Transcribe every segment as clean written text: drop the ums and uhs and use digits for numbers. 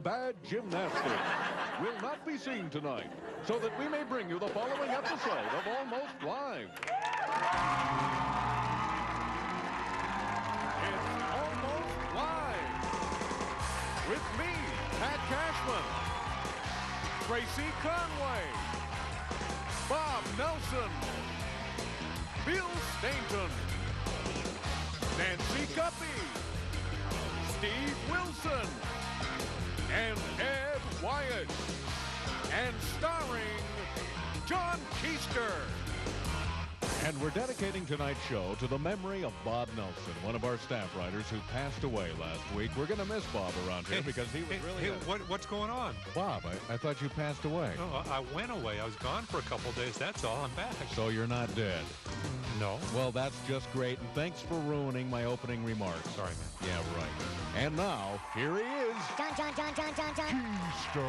bad gymnastics will not be seen tonight, so that we may bring you the following episode of Almost Live. It's Almost Live with me, Pat Cashman, Tracy Conway, Bob Nelson, Bill Stainton, Nancy Guppy, Steve Wilson, and Ed Wyatt, and starring John Keister. And we're dedicating tonight's show to the memory of Bob Nelson, one of our staff writers who passed away last week. We're going to miss Bob around here because he was really... What's going on? Bob, I thought you passed away. No, I went away. I was gone for a couple days. That's all. I'm back. So you're not dead? No. Well, that's just great, and thanks for ruining my opening remarks. Sorry, man. Yeah, right. And now, here he is. John. Keister.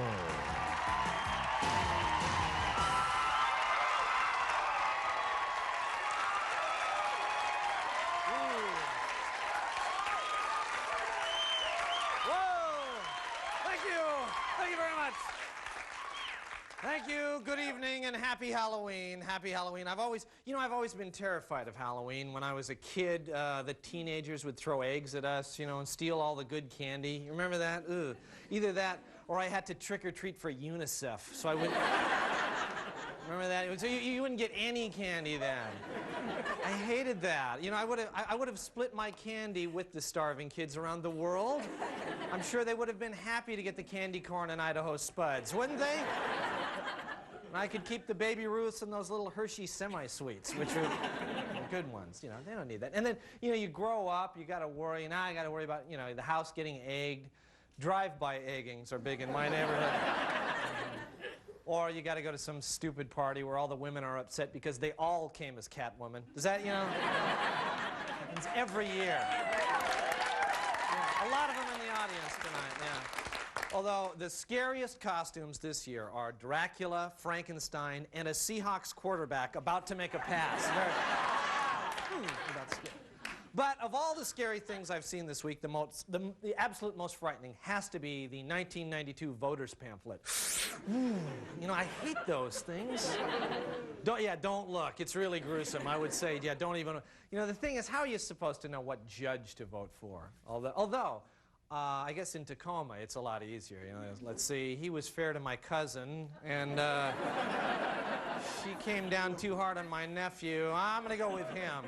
Thank you very much. Thank you. Good evening and happy Halloween. Happy Halloween. I've always been terrified of Halloween. When I was a kid, the teenagers would throw eggs at us, and steal all the good candy. You remember that? Ugh. Either that or I had to trick or treat for UNICEF. So I wouldn't... Remember that? So you wouldn't get any candy then. I hated that. I would have split my candy with the starving kids around the world. I'm sure they would have been happy to get the candy corn and Idaho Spuds, wouldn't they? And I could keep the Baby Ruths and those little Hershey semi-sweets, which are good ones. They don't need that. And then, you grow up, you got to worry. Now I got to worry about, the house getting egged. Drive-by eggings are big in my neighborhood. Or you got to go to some stupid party where all the women are upset because they all came as Catwoman. Does that, happens every year. A lot of them in the audience tonight, yeah. Although the scariest costumes this year are Dracula, Frankenstein, and a Seahawks quarterback about to make a pass. That's scary. But of all the scary things I've seen this week, the absolute most frightening has to be the 1992 voters pamphlet. I hate those things. Don't look. It's really gruesome. I would say, don't even... the thing is, how are you supposed to know what judge to vote for? Although I guess in Tacoma, it's a lot easier. Let's see, he was fair to my cousin, and she came down too hard on my nephew. I'm going to go with him.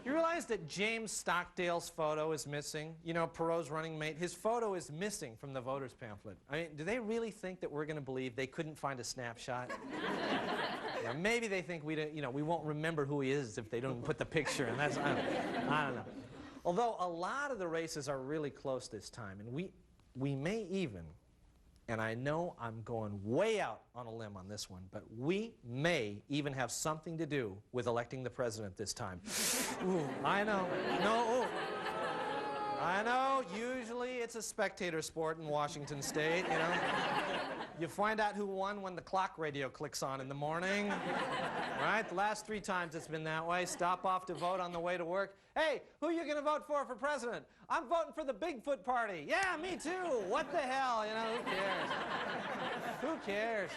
You realize that James Stockdale's photo is missing? Perot's running mate. His photo is missing from the voters pamphlet. I mean, do they really think that we're going to believe they couldn't find a snapshot? Maybe they think we won't remember who he is if they don't put the picture in. I don't know. Although a lot of the races are really close this time, and we may even, and I know I'm going way out on a limb on this one, but we may even have something to do with electing the president this time. Ooh, I know. No. I know. Usually it's a spectator sport in Washington State, You find out who won when the clock radio clicks on in the morning. Right? The last 3 times it's been that way. Stop off to vote on the way to work. Hey, who are you going to vote for president? I'm voting for the Bigfoot Party. Yeah, me too. What the hell? Who cares? Who cares?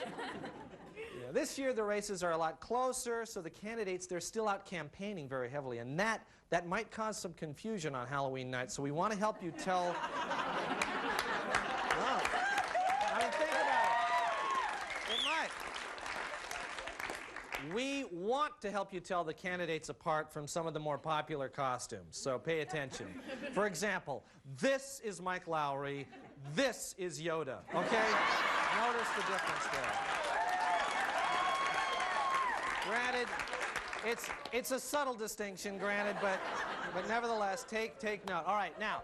This year the races are a lot closer, so the candidates, they're still out campaigning very heavily, and that might cause some confusion on Halloween night, so we want to help you tell... think about it. It might. We want to help you tell the candidates apart from some of the more popular costumes, so pay attention. For example, this is Mike Lowry, this is Yoda, okay? Notice the difference there. Granted, it's a subtle distinction, granted, but nevertheless, take note. All right, now,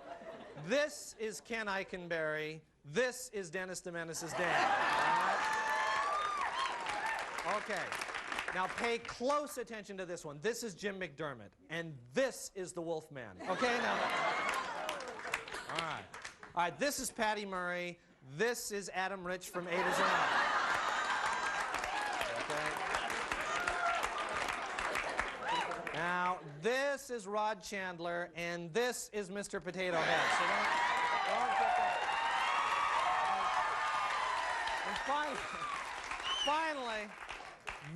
this is Ken Eikenberry, this is Dennis the Menace's dad. All right? Okay. Now pay close attention to this one. This is Jim McDermott, and this is the Wolfman. Okay, now. All right, this is Patty Murray. This is Adam Rich from A to Z. Okay. Now, this is Rod Chandler, and this is Mr. Potato Head. So don't get that. And finally,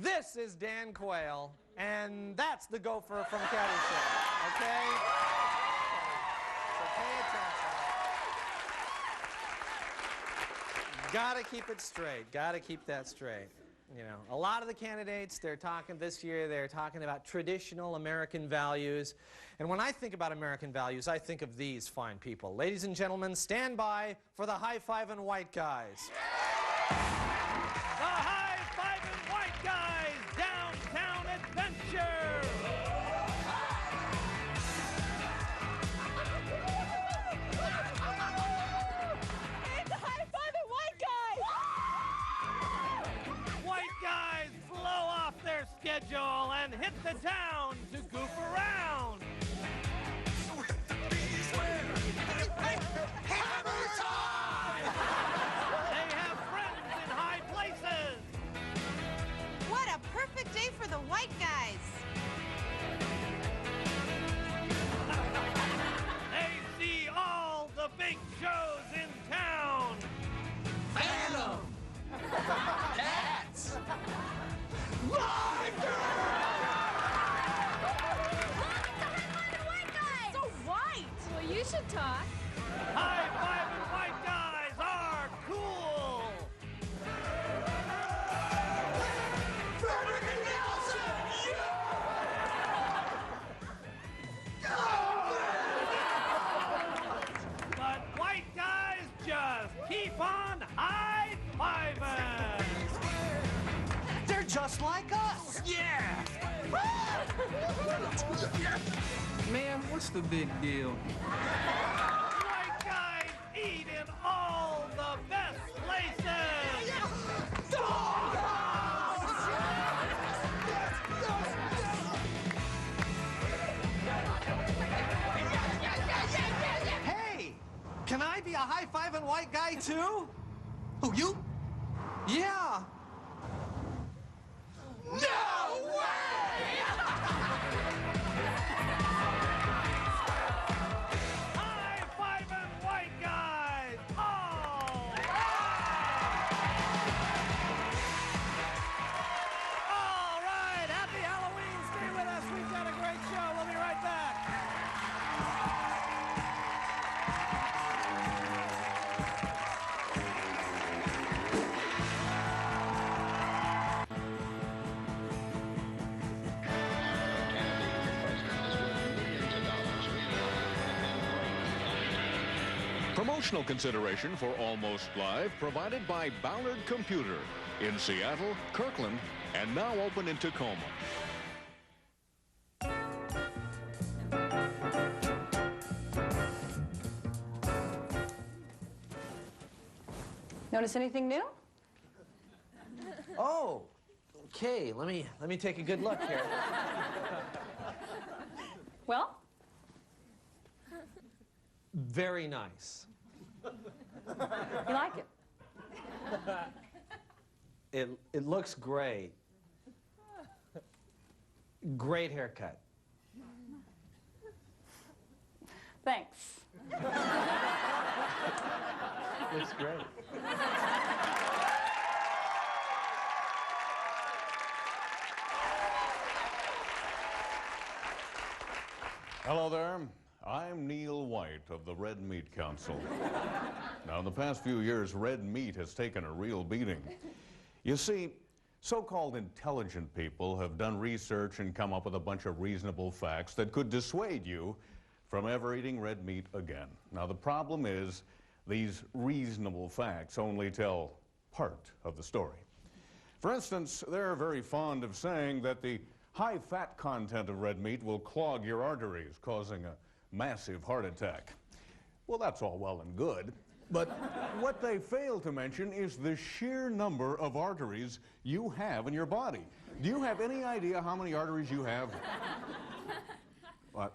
this is Dan Quayle, and that's the gopher from Caddyshack, okay? So pay attention. Gotta keep it straight, gotta keep that straight. You know, a lot of the candidates, they're talking about traditional American values. And when I think about American values, I think of these fine people. Ladies and gentlemen, stand by for the high-fiving white guys. The high-fiving white guys, downtown adventure! It's the high-fiving white guys! White guys blow off their schedule and hit the town to goof around. Hammer time! They have friends in high places. What a perfect day for the white guys! They see all the big shows in town. Phantom! Cats! Live! So white! Well, you should talk. High-fiving white guys are cool. But white guys just keep on high-fiving. They're just like us! Yeah! Man, what's the big deal? White guys eat in all the best places. Hey! Can I be a high-fiving white guy too? Who, you? Yeah! No way! High-fiving white guys all right. All right, happy Halloween. Stay with us. We've got a great show. We'll be right back. Promotional consideration for Almost Live provided by Ballard Computer in Seattle, Kirkland, and now open in Tacoma. Notice anything new? Oh, okay. Let me take a good look here. Well, Very nice. you like it? It looks great. Great haircut. Thanks. Looks great. Hello there. I'm Neil White of the Red Meat Council. Now, in the past few years, red meat has taken a real beating. You see, so-called intelligent people have done research and come up with a bunch of reasonable facts that could dissuade you from ever eating red meat again. Now, the problem is these reasonable facts only tell part of the story. For instance, they're very fond of saying that the high fat content of red meat will clog your arteries, causing a massive heart attack. Well, that's all well and good, but what they fail to mention is the sheer number of arteries you have in your body. Do you have any idea how many arteries you have? What?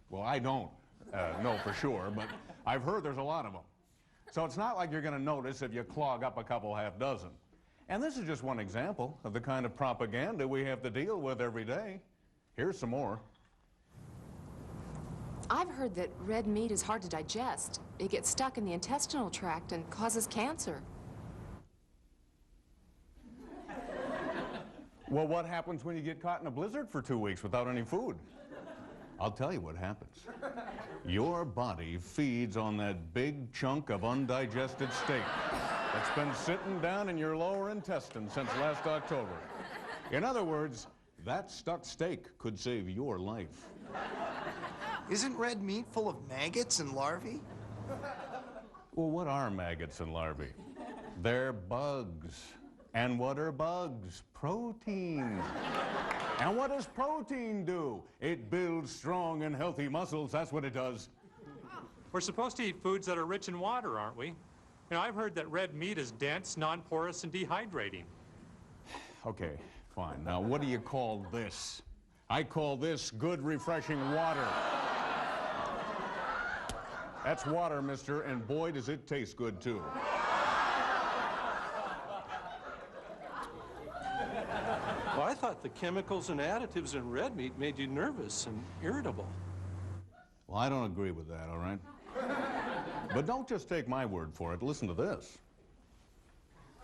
Well, I don't know for sure, but I've heard there's a lot of them. So it's not like you're going to notice if you clog up a couple half dozen. And this is just one example of the kind of propaganda we have to deal with every day. Here's some more. I've heard that red meat is hard to digest. It gets stuck in the intestinal tract and causes cancer. Well, what happens when you get caught in a blizzard for 2 weeks without any food? I'll tell you what happens. Your body feeds on that big chunk of undigested steak that's been sitting down in your lower intestine since last October. In other words, that stuck steak could save your life. Isn't red meat full of maggots and larvae? Well, what are maggots and larvae? They're bugs. And what are bugs? Protein. And what does protein do? It builds strong and healthy muscles. That's what it does. We're supposed to eat foods that are rich in water, aren't we? You know, I've heard that red meat is dense, non-porous, and dehydrating. Okay, fine. Now, what do you call this? I call this good, refreshing water. That's water, mister, and boy, does it taste good, too. Well, I thought the chemicals and additives in red meat made you nervous and irritable. Well, I don't agree with that, all right? But don't just take my word for it. Listen to this.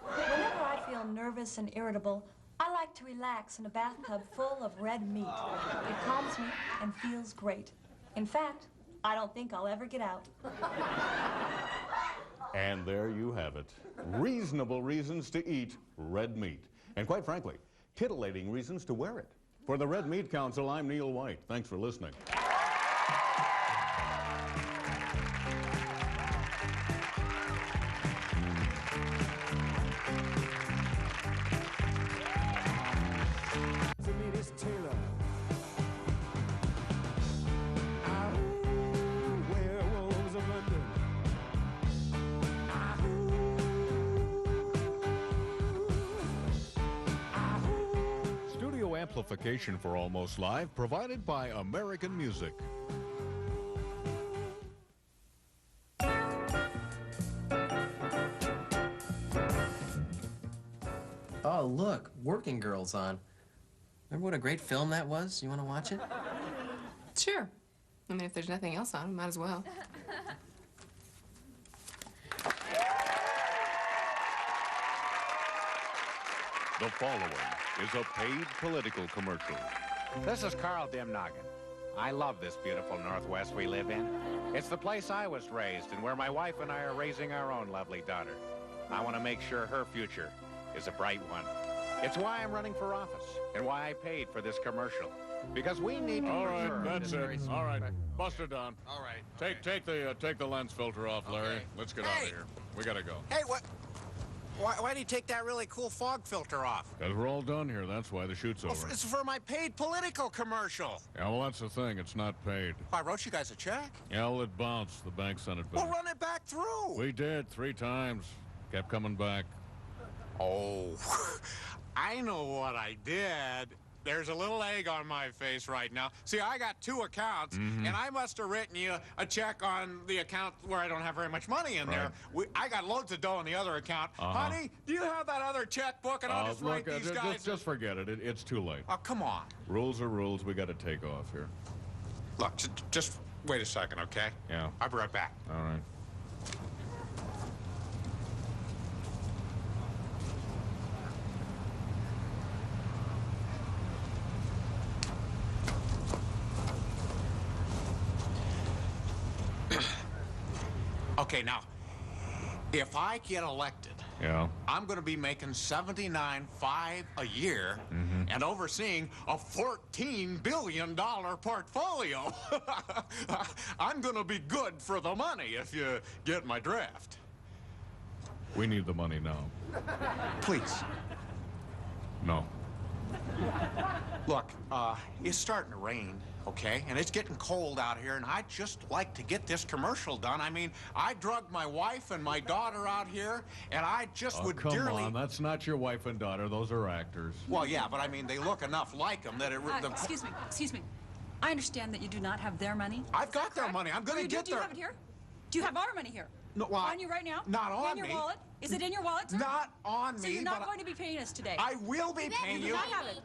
Whenever I feel nervous and irritable, I like to relax in a bathtub full of red meat. It calms me and feels great. In fact, I don't think I'll ever get out. And there you have it. Reasonable reasons to eat red meat. And quite frankly, titillating reasons to wear it. For the Red Meat Council, I'm Neil White. Thanks for listening. Amplification for Almost Live provided by American Music. Oh, look, Working Girl's on. Remember what a great film that was? You want to watch it? Sure. I mean, if there's nothing else on, might as well. The following is a paid political commercial. This is Carl Dimnoggin. I love this beautiful Northwest we live in. It's the place I was raised and where my wife and I are raising our own lovely daughter. I want to make sure her future is a bright one. It's why I'm running for office and why I paid for this commercial. Because we need to... All right, that's it. All right, Buster Don. All right. Take the lens filter off, Larry. Okay. Let's get out of here. We gotta go. Hey, what? Why do you take that really cool fog filter off? Because we're all done here. That's why the shoot's over. It's for my paid political commercial. Yeah, well, that's the thing. It's not paid. I wrote you guys a check. Yeah, well, it bounced. The bank sent it back. Well, run it back through. We did 3 times. Kept coming back. Oh, I know what I did. There's a little egg on my face right now. See, I got 2 accounts, and I must have written you a check on the account where I don't have very much money in there. I got loads of dough in the other account. Honey, do you have that other checkbook? And I'll just write these guys. Just forget it. It's too late. Oh, come on. Rules are rules. We got to take off here. Look, just wait a second, okay? Yeah. I'll be right back. All right. Okay, now, if I get elected, yeah, I'm going to be making $79.5 a year and overseeing a $14 billion portfolio. I'm going to be good for the money if you get my draft. We need the money now. Please. No. Look, it's starting to rain, okay? And it's getting cold out here, and I'd just like to get this commercial done. I mean, I drugged my wife and my daughter out here, and I just would come dearly... Come on, that's not your wife and daughter. Those are actors. Well, yeah, but I mean, they look enough like them that it... Excuse me. I understand that you do not have their money. I've got their money. I'm going to get their... Do you have it here? Do you have our money here? No, well, on you right now? Not on me. In your wallet? Is it in your wallet, sir? Not on me. So you're not going to be paying us today? I will be paying you.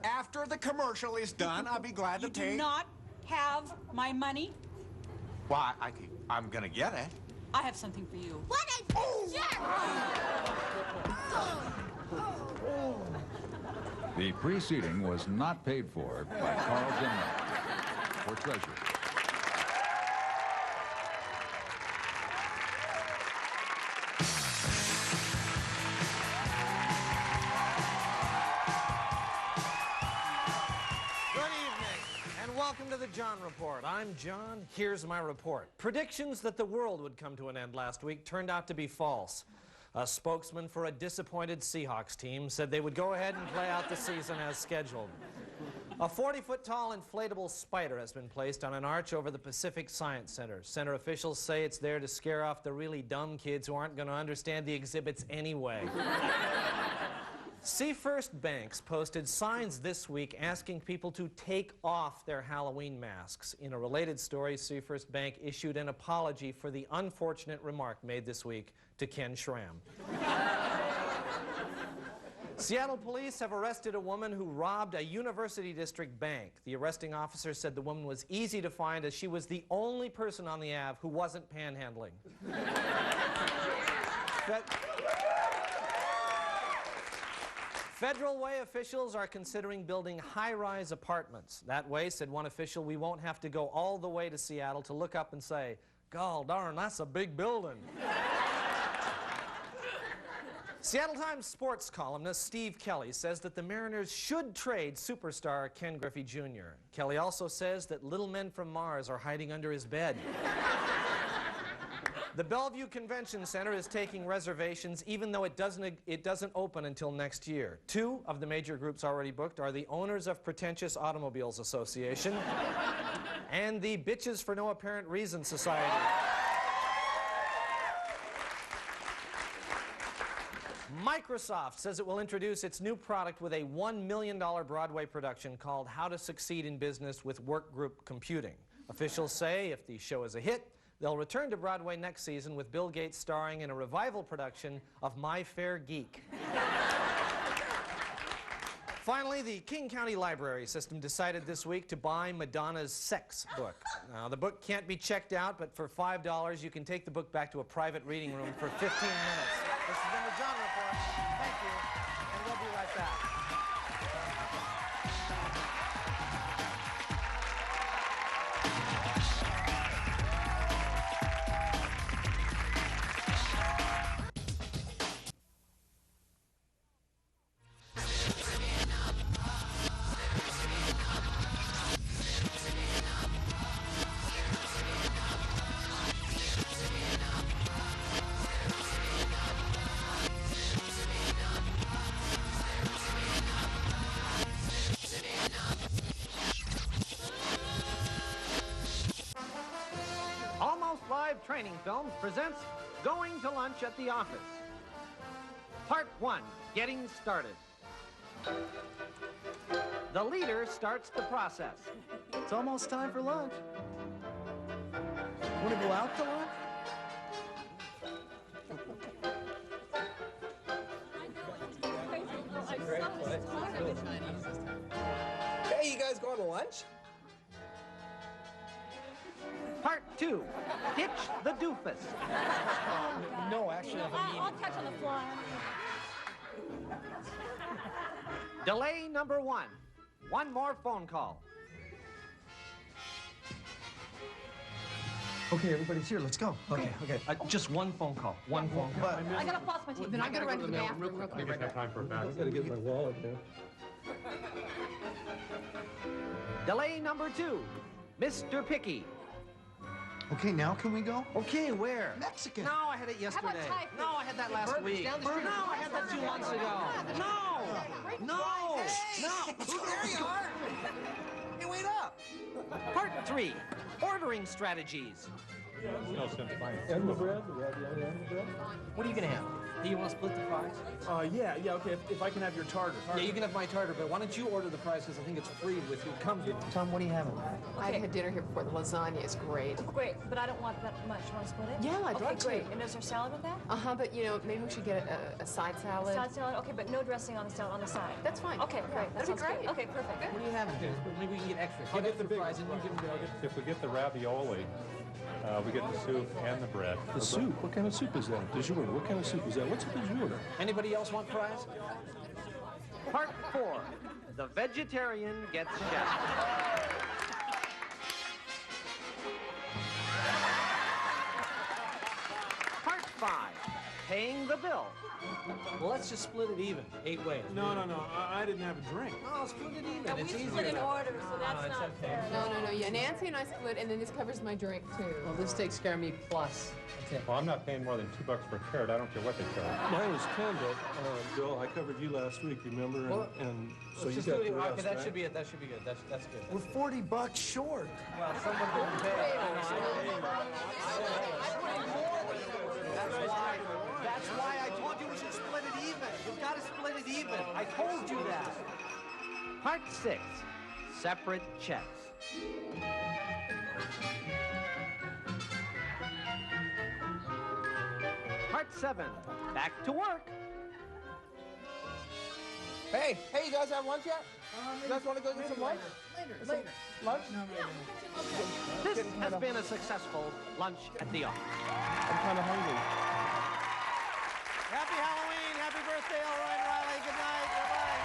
After the commercial is done, I'll be glad to pay. You do not have my money? Well, I'm going to get it. I have something for you. What a jerk! The preceding was not paid for by Carl Dimnoggin for treasurer. Welcome to the John Report. I'm John. Here's my report. Predictions that the world would come to an end last week turned out to be false. A spokesman for a disappointed Seahawks team said they would go ahead and play out the season as scheduled. A 40-foot-tall inflatable spider has been placed on an arch over the Pacific Science Center. Center officials say it's there to scare off the really dumb kids who aren't going to understand the exhibits anyway. See First Banks posted signs this week asking people to take off their Halloween masks. In a related story, See First Bank issued an apology for the unfortunate remark made this week to Ken Schramm. Seattle police have arrested a woman who robbed a University District bank. The arresting officer said the woman was easy to find as she was the only person on the Ave who wasn't panhandling. Federal Way officials are considering building high-rise apartments. That way, said one official, we won't have to go all the way to Seattle to look up and say, "God darn, that's a big building." Seattle Times sports columnist Steve Kelly says that the Mariners should trade superstar Ken Griffey Jr. Kelly also says that little men from Mars are hiding under his bed. The Bellevue Convention Center is taking reservations even though it doesn't open until next year. Two of the major groups already booked are the owners of Pretentious Automobiles Association and the Bitches for No Apparent Reason Society. Microsoft says it will introduce its new product with a $1 million Broadway production called How to Succeed in Business with Workgroup Computing. Officials say if the show is a hit, they'll return to Broadway next season with Bill Gates starring in a revival production of My Fair Geek. Finally, the King County Library System decided this week to buy Madonna's Sex book. Now, the book can't be checked out, but for $5, you can take the book back to a private reading room for 15 minutes. This has been the John Report. Thank you, and we'll be right back. Training Films presents Going to Lunch at the Office. Part 1, Getting Started. The leader starts the process. It's almost time for lunch. Want to go out to lunch? Hey, you guys going to lunch? Part 2, Ditch the Doofus. No, actually, I'll catch on the fly. Delay number 1, one more phone call. Okay, everybody's here. Let's go. Okay. Just one phone call. One phone call. I gotta floss my teeth. Then I gotta run to the bathroom real quick. I have time for a bath. I gotta get my wallet here. Delay number 2, Mr. Picky. Okay, now can we go? Okay, where? Mexican. No, I had it yesterday. How about Thai food? No, I had that last week. down the street. No, I had that 2 months ago. No. There you are. Hey, wait up. Part 3, Ordering Strategies. No sense buying. And the bread? The ravioli and the bread? What are you gonna have? Do you want to split the fries? Yeah, okay, if I can have your tartar. Yeah, you can have my tartar, but why don't you order the fries, because I think it's free with you. Come, Tom, what are you having? I had dinner here before. The lasagna is great. Great, but I don't want that much. You want to split it? Yeah, I'd love to. Great. And is there salad with that? But you know, maybe we should get a side salad. Side salad? Okay, but no dressing on the salad on the side. That's fine. Okay, great. That That'd be sounds good. great. Okay, perfect. What are you having? Maybe we can get extra. I'll get the big fries and you give them the If we get the ravioli, we get the soup and the bread. The soup? What kind of soup is that? Du jour. What kind of soup is that? What's a du jour? Anybody else want fries? Part 4, the vegetarian gets chef. Part 5, paying the bill. Well, let's just split it even, 8 ways. No, I didn't have a drink. No, split it even. No, It's we easier. split in that way. order, so that's not fair. No, yeah, Nancy and I split, and then this covers my drink, too. Well, this takes care of me plus. That's it. Well, I'm not paying more than $2 per carrot. I don't care what they charge. Mine was 10, but Bill, I covered you last week, remember? Well, and so Let's you just got do it. the rest, Okay, that right? should be it. That should be good. That's good. We're 40 bucks short. Well, someone didn't pay. That's why I told you we should split it even. You've got to split it even. I told you that. Part 6, separate checks. Part 7, back to work. Hey, you guys have lunch yet? You guys want to go get some lunch? Later. Lunch? This has been a successful lunch at the office. I'm kind of hungry. Happy Halloween. Happy birthday, Elroy and Riley. Good night. Bye-bye.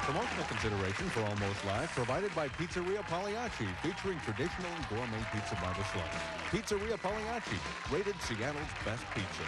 Promotional consideration for Almost Live provided by Pizzeria Pagliacci, featuring traditional and gourmet pizza by the slice. Pizzeria Pagliacci, rated Seattle's best pizza.